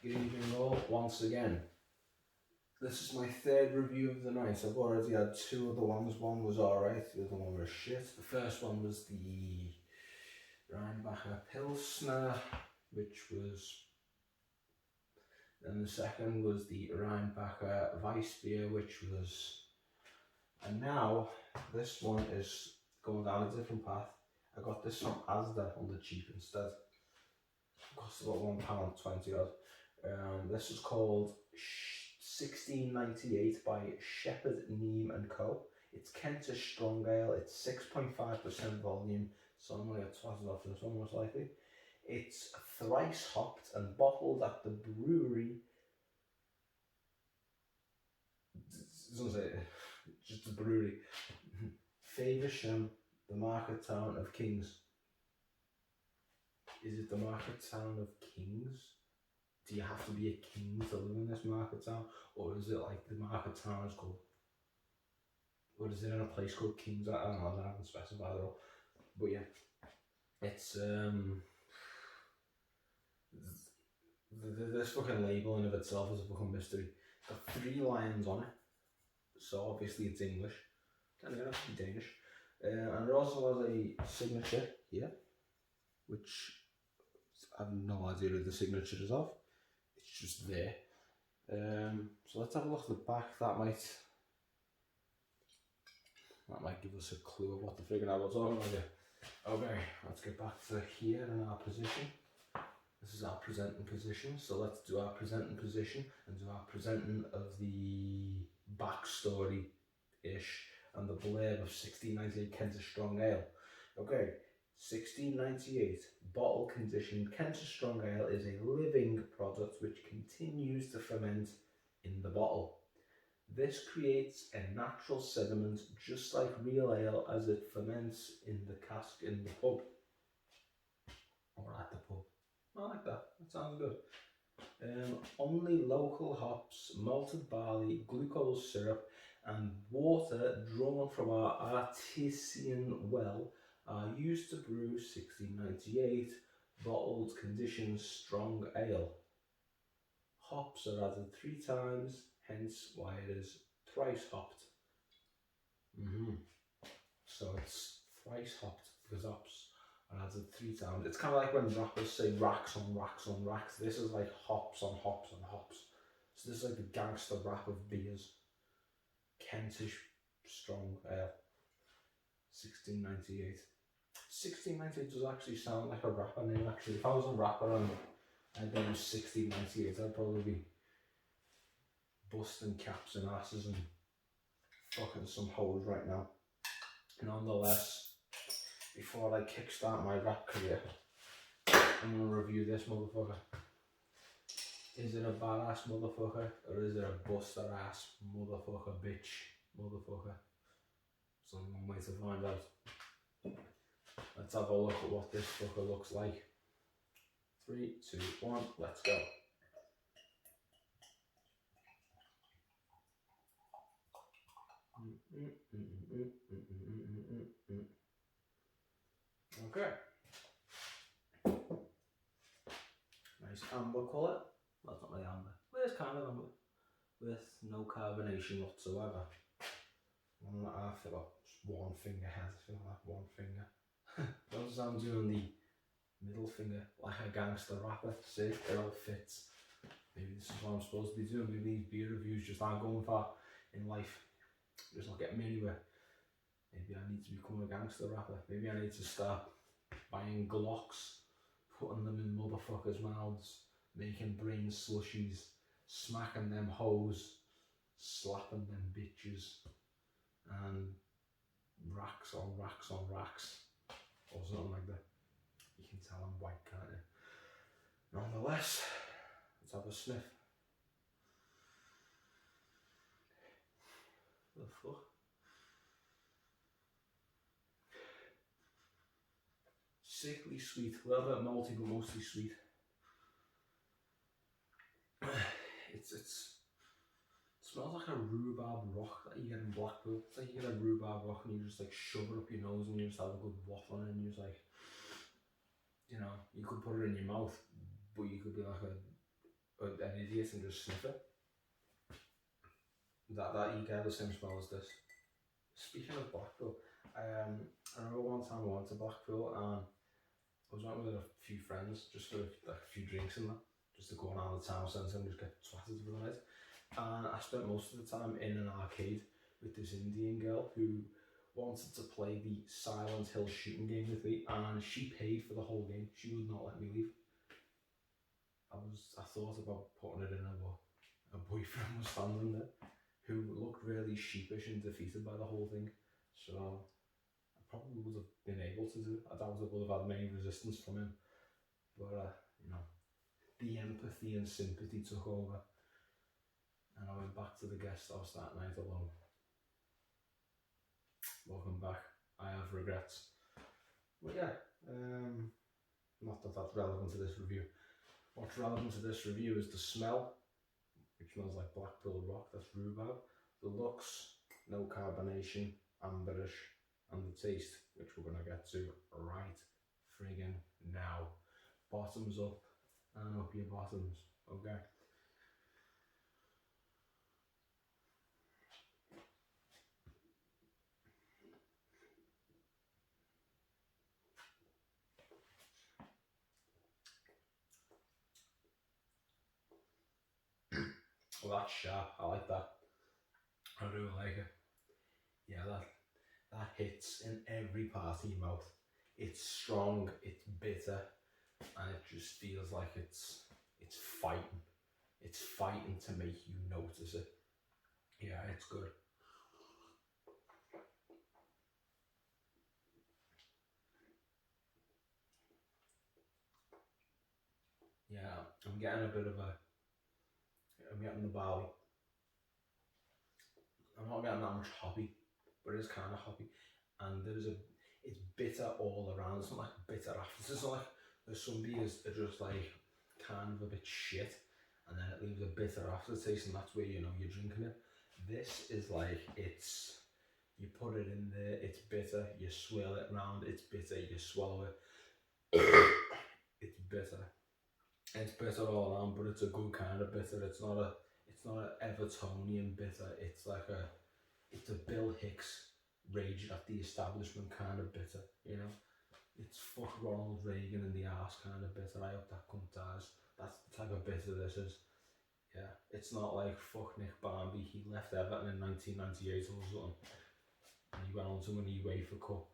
Good evening all, once again. This is my third review of the night. I've already had two other ones. One was alright, the other one was shit. The first one was the Rheinbacher Pilsner, which was... Then the second was the Rheinbacher Weissbier, which was... And now, this one is going down a different path. I got this from Asda on the cheap instead. It cost about £1.20 odd. This is called 1698 by Shepherd Neame and Co. It's Kentish Strong Ale. It's 6.5% volume, so I'm going to get twatted off this one most likely. It's thrice hopped and bottled at the brewery. It doesn't say it, just the brewery. Faversham, the market town of Kings. Is it the market town of Kings? Do you have to be a king to live in this market town? Or is it like the market town is called... Or is it in a place called Kings? I don't know, I haven't specified at all. But yeah, it's... this fucking label in of itself is a fucking mystery. It's got 3 lions on it. So obviously it's English. Can it have to be Danish? And it also has a signature here, which I have no idea who the signature is of. It's just there. So let's have a look at the back. That might give us a clue of what the friggin' I was talking about here. Okay, let's get back to here in our position. This is our presenting position. So let's do our presenting position and do our presenting of the backstory-ish and the blurb of 1698 Kentish Strong Ale. Okay. 1698 bottle conditioned Kentish Strong Ale is a living product which continues to ferment in the bottle. This creates a natural sediment just like real ale as it ferments in the cask in the pub. Or at the pub. I like that, that sounds good. Only local hops, malted barley, glucose syrup and water drawn from our artesian well are used to brew 1698 bottled conditioned strong ale. Hops are added 3 times, hence why it is thrice hopped. So it's thrice hopped because hops are added 3 times. It's kind of like when rappers say racks on racks on racks. This is like hops on hops on hops. So this is like the gangster rap of beers. Kentish Strong Ale. 1698. 1698 does actually sound like a rapper name actually. If I was a rapper and I'd been 1698, I'd probably be busting caps and asses and fucking some hoes right now. Nonetheless, before I kickstart my rap career, I'm going to review this motherfucker. Is it a badass motherfucker or is it a buster ass motherfucker bitch motherfucker? There's only one way to find out. Let's have a look at what this fucker looks like. 3, 2, 1, let's go. Okay. Nice amber colour. Well, it's not really amber. Well, it's kind of amber. With no carbonation whatsoever. I forgot just one finger head. I feel like one finger. Notice I'm doing the middle finger like a gangster rapper. See, it all fits. Maybe this is what I'm supposed to be doing. Maybe these beer reviews just aren't going far in life. Just not getting me anywhere. Maybe I need to become a gangster rapper. Maybe I need to start buying Glocks, putting them in motherfuckers' mouths, making brain slushies, smacking them hoes, slapping them bitches, and racks on racks on racks, or something like that. You can tell I'm white, can't you? Nonetheless, let's have a sniff. The fuck? Sickly sweet, a little bit malty but mostly sweet. It smells like a rhubarb rock that you get in Blackpool. It's like you get a rhubarb rock and you just like shove it up your nose and you just have a good waff on it and you're just like, you know, you could put it in your mouth, but you could be like a an idiot and just sniff it. That you get the same smell as this. Speaking of Blackpool, I remember one time I went to Blackpool and I was went with a few friends just for like a few drinks and that, just to go around the town centre and just get twatted for the night. And I spent most of the time in an arcade with this Indian girl who wanted to play the Silent Hill shooting game with me, and she paid for the whole game. She would not let me leave. I thought about putting it in a boyfriend was standing there who looked really sheepish and defeated by the whole thing. So I probably would have been able to do it. I doubt I would have had many resistance from him. But you know, the empathy and sympathy took over. And I went back to the guest house that night alone. Welcome back. I have regrets. But yeah, not that that's relevant to this review. What's relevant to this review is the smell, which smells like Blackpool rock, that's rhubarb. The looks, no carbonation, amberish, and the taste, which we're going to get to right friggin' now. Bottoms up and up your bottoms, okay? Well, that's sharp, I like that. I do like it. Yeah, that hits in every part of your mouth. It's strong, it's bitter, and it just feels like it's fighting. It's fighting to make you notice it. Yeah, it's good. Yeah, I'm getting the barley. I'm not getting that much hoppy, but it is kind of hoppy. And it's bitter all around. It's not like bitter after. It's not like there's some beers that are just like kind of a bit shit, and then it leaves a bitter aftertaste, and that's where you know you're drinking it. This is like you put it in there, it's bitter, you swirl it around, it's bitter, you swallow it, it's bitter. It's bitter all around, but it's a good kind of bitter. It's not an Evertonian bitter. It's a Bill Hicks raging at the establishment kind of bitter, you know? It's fuck Ronald Reagan in the arse kind of bitter. I hope that cunt dies. That's the type of bitter this is. Yeah, it's not like fuck Nick Barmby. He left Everton in 1998 or something, and he went on to win a UEFA Cup,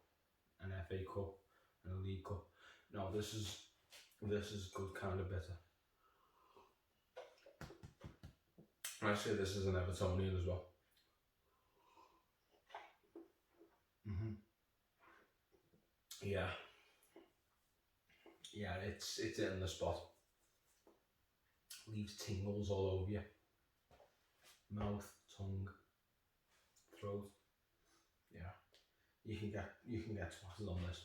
an FA Cup, and a League Cup. No, this is good kind of bitter. I say this is an Evertonian as well. Yeah. Yeah, it's in the spot. Leaves tingles all over you. Mouth, tongue, throat. Yeah. You can get twatted on this.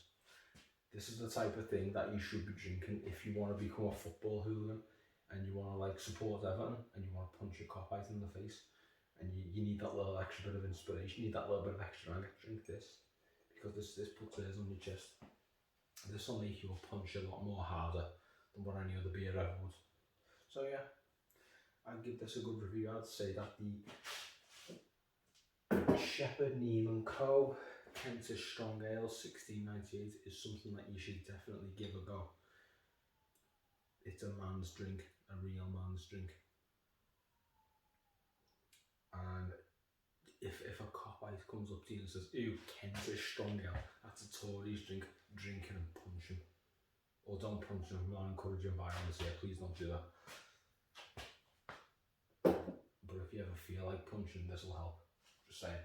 This is the type of thing that you should be drinking if you want to become a football hooligan and you want to like support Everton and you want to punch your cop out in the face and you need that little extra bit of inspiration, you need that little bit of extra anger. Drink this, because this puts hairs on your chest. This will make your punch a lot more harder than what any other beer ever would. So yeah, I'd give this a good review. I'd say that the Shepherd Neame & Co. Kentish Strong Ale 1698 is something that you should definitely give a go. It's a man's drink, a real man's drink. And if a cop-out comes up to you and says, ew, Kentish Strong Ale, that's a Tory's drink, drink it and punch him. Or don't punch him, I'm not encouraging violence here, please don't do that. But if you ever feel like punching, this will help. Just saying.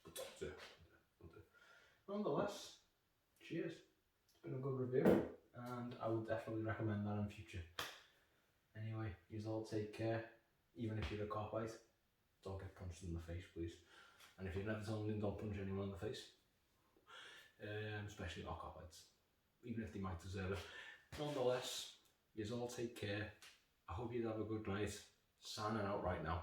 But don't do it. Nonetheless, cheers. It's been a good review, and I would definitely recommend that in future. Anyway, you all take care. Even if you're a cop-out, don't get punched in the face, please. And if you're never telling them, don't punch anyone in the face. Especially not cop-outs. Even if they might deserve it. Nonetheless, you all take care. I hope you have a good night. Signing out right now.